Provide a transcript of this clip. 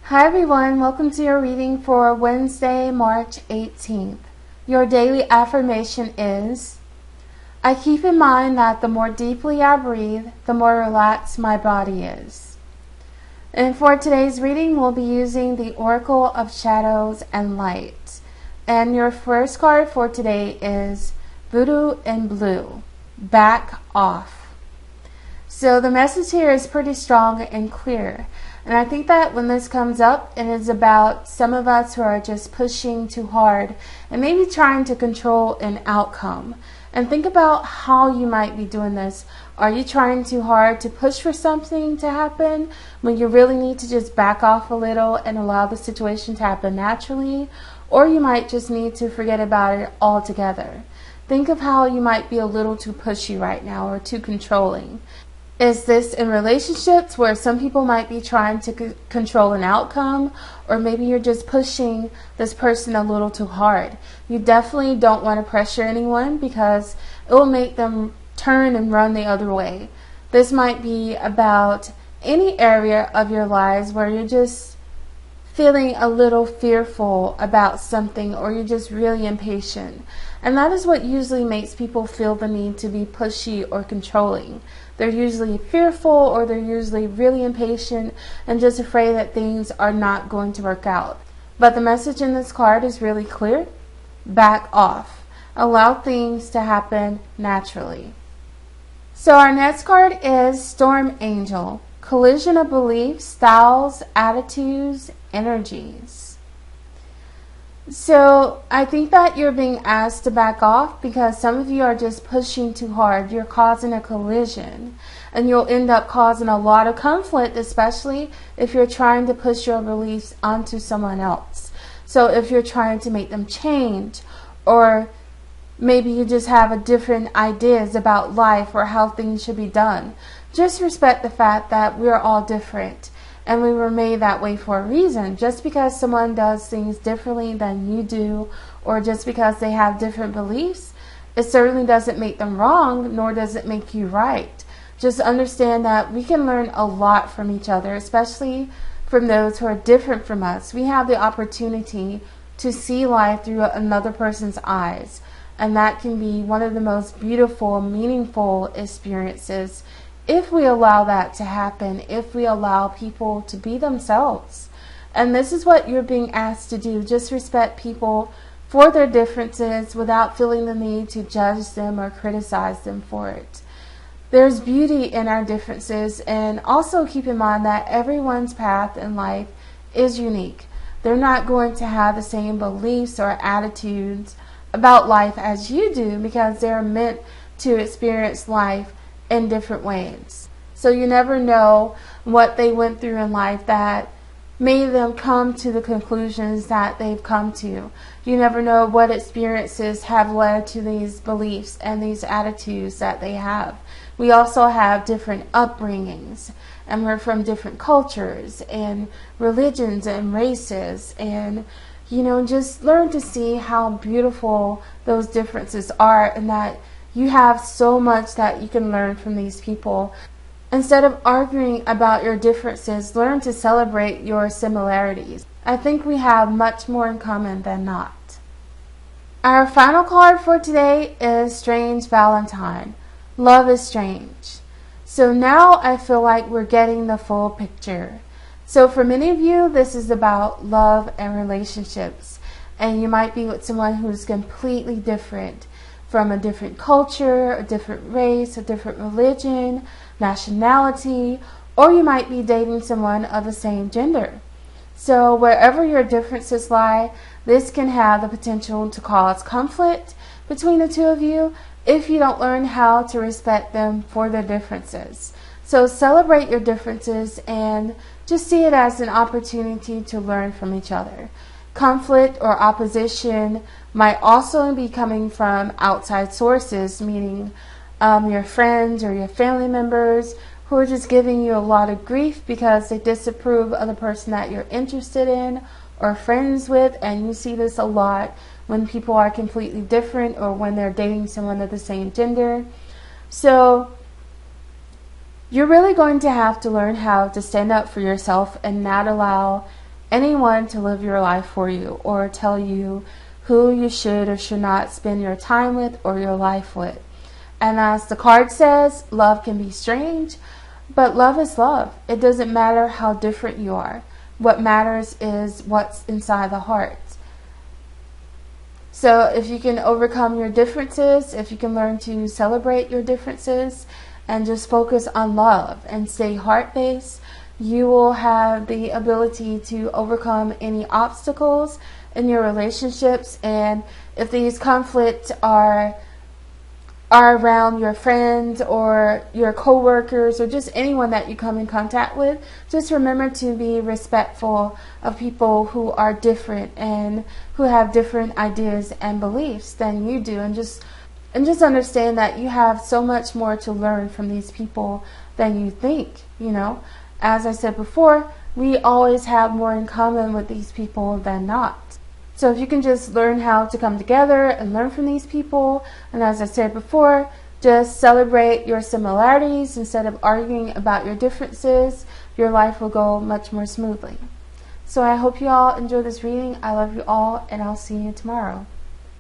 Hi everyone, welcome to your reading for Wednesday, March 18th. Your daily affirmation is, I keep in mind that the more deeply I breathe, the more relaxed my body is. And for today's reading, we'll be using the Oracle of Shadows and Light. And your first card for today is Voodoo in Blue, Back Off. So the message here is pretty strong and clear. And I think that when this comes up, it is about some of us who are just pushing too hard and maybe trying to control an outcome. And think about how you might be doing this. Are you trying too hard to push for something to happen when you really need to just back off a little and allow the situation to happen naturally? Or you might just need to forget about it altogether. Think of how you might be a little too pushy right now or too controlling. Is this in relationships where some people might be trying to control an outcome, or maybe you're just pushing this person a little too hard? You definitely don't want to pressure anyone because it will make them turn and run the other way. This might be about any area of your lives where you're just feeling a little fearful about something, or you're just really impatient. And that is what usually makes people feel the need to be pushy or controlling. They're usually fearful, or they're usually really impatient and just afraid that things are not going to work out. But the message in this card is really clear. Back off. Allow things to happen naturally. So our next card is Storm Angel. Collision of beliefs, styles, attitudes, energies. So I think that you're being asked to back off because some of you are just pushing too hard. You're causing a collision, and you'll end up causing a lot of conflict, especially if you're trying to push your beliefs onto someone else. So if you're trying to make them change, or maybe you just have different ideas about life or how things should be done, just respect the fact that we're all different. And we were made that way for a reason. Just because someone does things differently than you do, or just because they have different beliefs, it certainly doesn't make them wrong, nor does it make you right. Just understand that we can learn a lot from each other, especially from those who are different from us. We have the opportunity to see life through another person's eyes. And that can be one of the most beautiful, meaningful experiences if we allow that to happen, if we allow people to be themselves. And this is what you're being asked to do. Just respect people for their differences without feeling the need to judge them or criticize them for it. There's beauty in our differences, and also keep in mind that everyone's path in life is unique. They're not going to have the same beliefs or attitudes about life as you do because they're meant to experience life in different ways. So you never know what they went through in life that made them come to the conclusions that they've come to. You never know what experiences have led to these beliefs and these attitudes that they have. We also have different upbringings, and we're from different cultures and religions and races, and just learn to see how beautiful those differences are, and that you have so much that you can learn from these people. Instead of arguing about your differences, learn to celebrate your similarities. I think we have much more in common than not. Our final card for today is Strange Valentine. Love is strange. So now I feel like we're getting the full picture. So for many of you, this is about love and relationships. And you might be with someone who's completely different, from a different culture, a different race, a different religion, nationality, or you might be dating someone of the same gender. So wherever your differences lie, this can have the potential to cause conflict between the two of you if you don't learn how to respect them for their differences. So celebrate your differences and just see it as an opportunity to learn from each other. Conflict or opposition might also be coming from outside sources, meaning your friends or your family members who are just giving you a lot of grief because they disapprove of the person that you're interested in or friends with. And you see this a lot when people are completely different or when they're dating someone of the same gender. So you're really going to have to learn how to stand up for yourself and not allow anyone to live your life for you or tell you who you should or should not spend your time with or your life with. And as the card says, love can be strange, but love is love. It doesn't matter how different you are. What matters is what's inside the heart. So if you can overcome your differences, if you can learn to celebrate your differences and just focus on love and stay heart-based, you will have the ability to overcome any obstacles in your relationships. And if these conflicts are around your friends or your co-workers or just anyone that you come in contact with, just remember to be respectful of people who are different and who have different ideas and beliefs than you do, and just understand that you have so much more to learn from these people than you think. As I said before, we always have more in common with these people than not. So if you can just learn how to come together and learn from these people, and as I said before, just celebrate your similarities instead of arguing about your differences, your life will go much more smoothly. So I hope you all enjoy this reading. I love you all, and I'll see you tomorrow.